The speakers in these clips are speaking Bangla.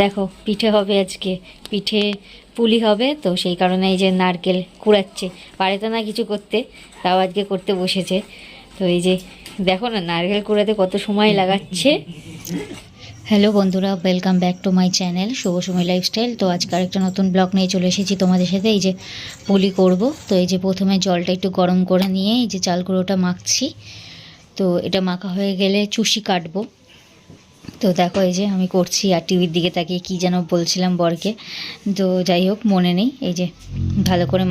দেখো পিঠে হবে আজকে। পিঠে পুলি হবে, তো সেই কারণে এই যে নারকেল কুড়াচ্ছে। পারে তো না কিছু করতে, তাও আজকে করতে বসেছে। তো এই যে দেখো না, নারকেল কুড়াতে কত সময় লাগাচ্ছে। হ্যালো বন্ধুরা, welcome back to my channel Shubho Somoy lifestyle. তো আজকে আরেকটা নতুন ব্লগ নিয়ে চলে এসেছি তোমাদের সাথে। এই যে পুলি করব, তো এই যে প্রথমে জলটা একটু গরম করে নিয়ে এই যে চাল গুঁড়োটা মাখছি। তো এটা মাখা হয়ে গেলে চুষি কাটবো। তো দেখো এই যে আমি করছি, আর টিভির দিকে তাকিয়ে কী যেন বলছিলাম বরকে। তো যাই হোক মনে নেই। এই যে ভালো করে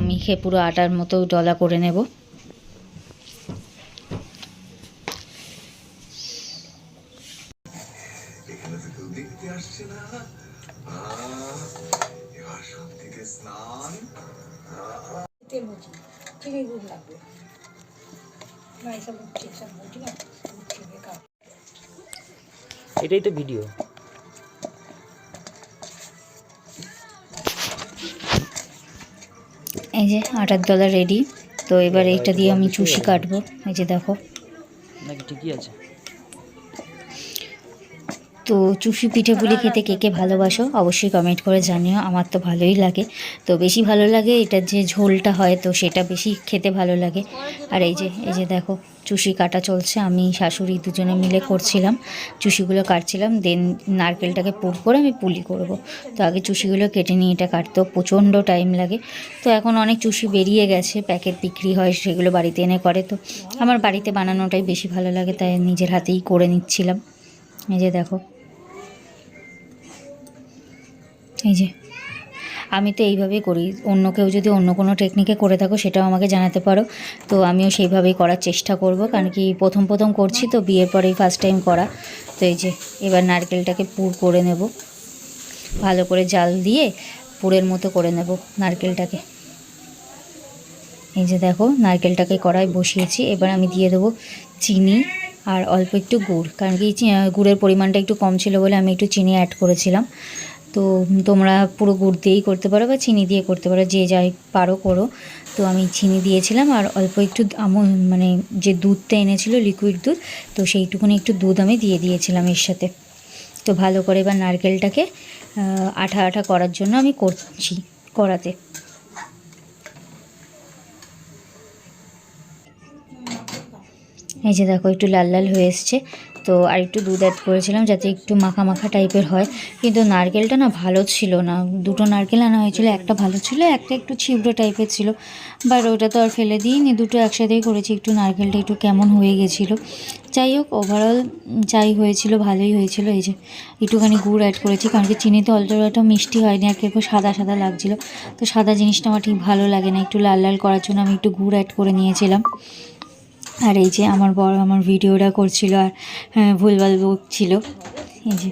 মেখে পুরো আটার মতো ডলা করে নেব। এটাই তো ভিডিও। এই যে আটার ডলা রেডি। তো এবার এইটা দিয়ে আমি চুষি কাটবো। এই যে দেখো, নাকি ঠিকই আছে। তো চুষি পিঠে পুলি খেতে কে কে ভালোবাসো অবশ্যই কমেন্ট করে জানিও। আমার তো ভালোই লাগে। তো বেশি ভালো লাগে এটার যে ঝোলটা হয়, তো সেটা বেশি খেতে ভালো লাগে। আর এই যে দেখো চুষি কাটা চলছে। আমি শাশুড়ি দুজনে মিলে করছিলাম, চুষিগুলো কাটছিলাম। দেন নারকেলটাকে পুর করে আমি পুলি করব। তো আগে চুষিগুলো কেটে নিয়ে এটা কাটতেও প্রচণ্ড টাইম লাগে। তো এখন অনেক চুষি বেরিয়ে গেছে, প্যাকেট বিক্রি হয়, সেগুলো বাড়িতে এনে করে। তো আমার বাড়িতে বানানোটাই বেশি ভালো লাগে, তাই নিজের হাতেই করে নিচ্ছিলাম। এই যে দেখো, এই যে আমি তো এইভাবেই করি। অন্য কেউ যদি অন্য কোনো টেকনিকে করে থাকো সেটাও আমাকে জানাতে পারো। তো আমিও সেইভাবেই করার চেষ্টা করব, কারণ কি প্রথম প্রথম করছি তো, বিয়ের পরেই ফার্স্ট টাইম করা। তো এই যে এবার নারকেলটাকে পুর করে নেব, ভালো করে জাল দিয়ে পুরের মতো করে নেব নারকেলটাকে। এই যে দেখো নারকেলটাকে কড়াই বসিয়েছি। এবার আমি দিয়ে দেবো চিনি আর অল্প একটু গুড়, কারণ কি গুড়ের পরিমাণটা একটু কম ছিল বলে আমি একটু চিনি অ্যাড করেছিলাম। তো তোমরা পুরো গুড় দিয়েই করতে পারো বা চিনি দিয়ে করতে পারো, যে যাই পারো করো। তো আমি চিনি দিয়েছিলাম আর অল্প একটু মানে যে দুধটা এনেছিল লিকুইড দুধ, তো সেইটুকুনি একটু দুধ আমি দিয়ে দিয়েছিলাম এর সাথে। তো ভালো করে এবার নারকেলটাকে আঠা আঠা করার জন্য আমি করছি কড়াতে। এই যে দেখো একটু লাল লাল হয়ে এসছে। তো আর একটু দুধ অ্যাড করেছিলাম যাতে একটু মাখা মাখা টাইপের হয়। কিন্তু নারকেলটা না ভালো ছিল না। দুটো নারকেল আনা হয়েছিল, একটা ভালো ছিল, একটা একটু ছিবড়ো টাইপের ছিল। বাট ওটা তো আর ফেলে দিইনি, দুটো একসাথেই করেছি। একটু নারকেলটা একটু কেমন হয়ে গেছিলো। যাই হোক ওভারঅল যাই হয়েছিল ভালোই হয়েছিল। এই যে একটুখানি গুড় অ্যাড করেছি, কারণ কি চিনিতে অল্পটা মিষ্টি হয়নি, আর একটু সাদা সাদা লাগছিলো। তো সাদা জিনিসটা আমার ঠিক ভালো লাগে না, একটু লাল লাল করার জন্য আমি একটু গুড় অ্যাড করে নিয়েছিলাম। আর এই যে আমার বড় আমার ভিডিওটা করছিল আর ভুলভাল বকছিল। এই যে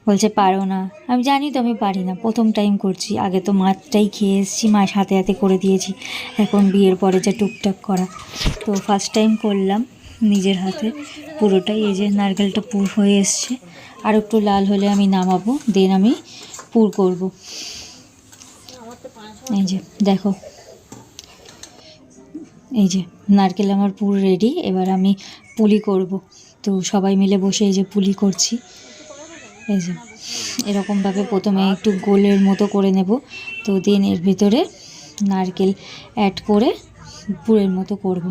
বলছে পারো না। আমি জানি তো আমি পারি না, প্রথম টাইম করছি। আগে তো মাছটাই খেয়ে এসেছি, মাছ হাতে হাতে করে দিয়েছি। এখন বিয়ের পরে যা টুকটাক করা, তো ফার্স্ট টাইম করলাম নিজের হাতে পুরোটাই। এই যে নারকেলটা পুর হয়ে এসছে, আর একটু লাল হলে আমি নামাবো, দেন আমি পুর করব। এই যে দেখো, এই যে নারকেল আমার পুর রেডি। এবার আমি পুলি করব। তো সবাই মিলে বসে এই যে পুলি করছি। এই যে এরকমভাবে প্রথমে একটু গোলের মতো করে নেব। তো দেন এর ভিতরে নারকেল অ্যাড করে পুরের মতো করব।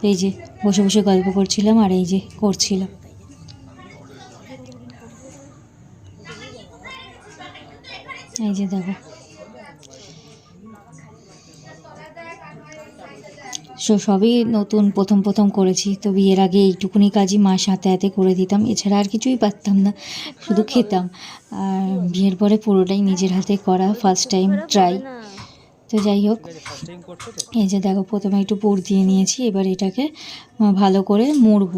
এই যে বসে বসে গল্প করছিলাম আর এই যে করছিলাম। এই যে দেখো, সবই নতুন, প্রথম প্রথম করেছি। তো বিয়ের আগে এইটুকুনি কাজই মার হাতে হাতে করে দিতাম, এছাড়া আর কিছুই পারতাম না, শুধু খেতাম। আর বিয়ের পরে পুরোটাই নিজের হাতে করা, ফার্স্ট টাইম ট্রাই। তো যাই হোক, এই যে দেখো প্রথমে একটু পুর দিয়ে নিয়েছি। এবার এটাকে ভালো করে মুড়ব।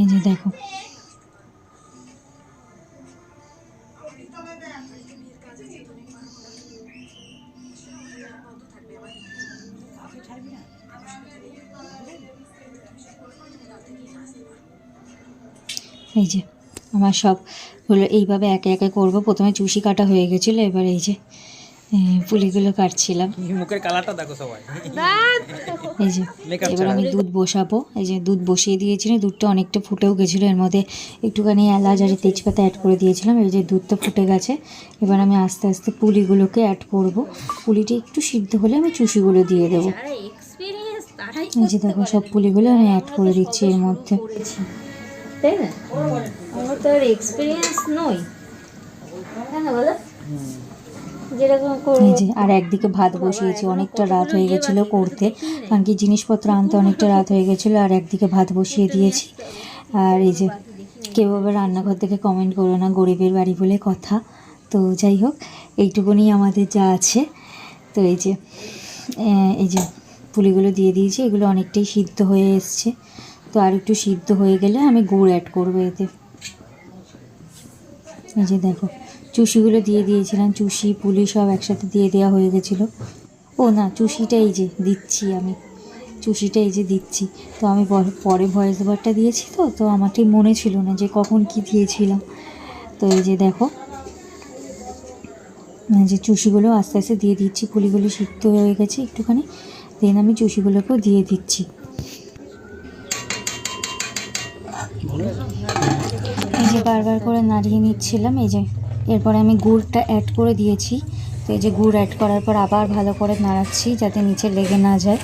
এই যে দেখো, এই যে আমার সবগুলো এইভাবে একে একে করব। প্রথমে চুষি কাটা হয়ে গেছিলো, এবার এই যে পুলিগুলো কাটছিলাম। মুখের কালারটা দেখো সবাই। এই যে এবার আমি দুধ বসাবো। এই যে দুধ বসিয়ে দিয়েছিলাম, দুধটা অনেকটা ফুটেও গেছিলো, এর মধ্যে একটুখানি এলাচ আর তেজপাতা অ্যাড করে দিয়েছিলাম। এই যে দুধটা ফুটে গেছে, এবার আমি আস্তে আস্তে পুলিগুলোকে অ্যাড করব। পুলিটা একটু সিদ্ধ হলে আমি চুষিগুলো দিয়ে দেবো। এই যে দেখো সব পুলিগুলো আমি অ্যাড করে দিচ্ছি এর মধ্যে। তাই না, আমার তো আর এক্সপিরিয়েন্স নই, তাই না বলো? এই যে আর একদিকে ভাত বসিয়েছি, অনেকটা রাত হয়ে গেছিলো করতে, কারণ কি জিনিসপত্র আনতে অনেকটা রাত হয়ে গেছিলো। আর একদিকে ভাত বসিয়ে দিয়েছি। আর এই যে কেউ আবার রান্নাঘর থেকে কমেন্ট করো না, গরিবের বাড়ি বলে কথা। তো যাই হোক, এইটুকুনি আমাদের যা আছে। তো এই যে পুলিগুলো দিয়ে দিয়েছি, এগুলো অনেকটাই সিদ্ধ হয়ে এসছে। তো আর একটু সিদ্ধ হয়ে গেলে আমি গুড় অ্যাড করবো এতে। এই যে দেখো চুষিগুলো দিয়ে দিয়েছিলাম, চুষি পুলি সব একসাথে দিয়ে দেওয়া হয়ে গেছিলো। ও না, চুষিটা এই যে দিচ্ছি আমি, চুষিটা এই যে দিচ্ছি। তো আমি পরে ভয়েস ওভারটা দিয়েছি, তো আমার ঠিক মনে ছিল না যে কখন কি দিয়েছিলাম। তো এই যে দেখো যে চুষিগুলো আস্তে আস্তে দিয়ে দিচ্ছি, পুলিগুলো সিদ্ধ হয়ে গেছে একটুখানি, দেন আমি চুষিগুলোকেও দিয়ে দিচ্ছি। এই যে বারবার করে নাড়িয়ে নিচ্ছিলাম। এই যে এরপরে আমি গুড়টা অ্যাড করে দিয়েছি। তো এই যে গুড় অ্যাড করার পর আবার ভালো করে নাড়াচ্ছি যাতে নিচে লেগে না যায়।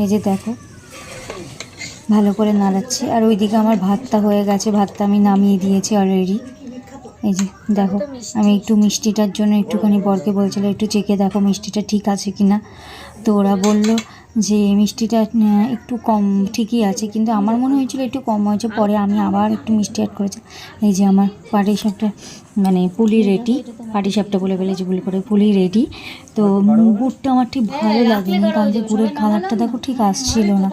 এই যে দেখো ভালো করে নাড়াচ্ছি। আর ওইদিকে আমার ভাতটা হয়ে গেছে, ভাতটা আমি নামিয়ে দিয়েছি অলরেডি। এই যে দেখো আমি একটু মিষ্টিটার জন্য একটুখানি বরকে বলছিলো একটু চেখে দেখো মিষ্টিটা ঠিক আছে কি না। তো ওরা বললো যে মিষ্টিটা একটু কম, ঠিকই আছে, কিন্তু আমার মনে হয়েছিল একটু কম হয়েছে। পরে আমি আবার একটু মিষ্টি অ্যাড করেছি। এই যে আমার পাটিসাপটা মানে পুলি রেডি, পাটিসাপটা বলে ফেলেছি ভুল করে, পুলি রেডি। তো গুড়টা আমার ঠিক ভালো লাগেনি, কারণ যে গুড়ের কালারটা দেখো ঠিক আসছিল না।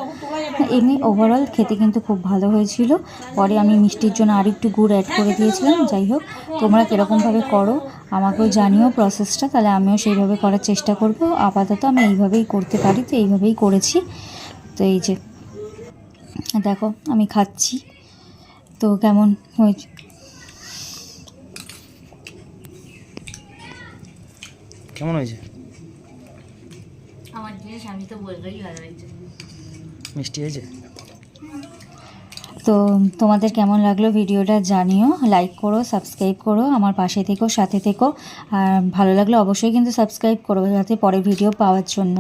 এমনি ওভারঅল খেতে কিন্তু খুব ভালো হয়েছিল। পরে আমি মিষ্টির জন্য আর একটু গুড় অ্যাড করে দিয়েছিলাম। যাই হোক, তোমরা কীরকমভাবে করো আমাকেও জানিও প্রসেসটা, তাহলে আমিও সেইভাবে করার চেষ্টা করব। আপাতত আমি এইভাবেই করতে পারি, তো এইভাবেই করেছি। তো এই যে দেখো আমি খাচ্ছি, তো কেমন হয়েছে কেমন হয়েছে? আমার জিনিস আমি তো বললেই ভালো হয়েছে, মিষ্টি হয়েছে। তো তোমাদের কেমন লাগলো ভিডিওটা জানিও, লাইক করো, সাবস্ক্রাইব করো, আমার পাশে থেকো, সাথে থেকো। আর ভালো লাগলে অবশ্যই কিন্তু সাবস্ক্রাইব করো যাতে পরের ভিডিও পাওয়ার জন্য।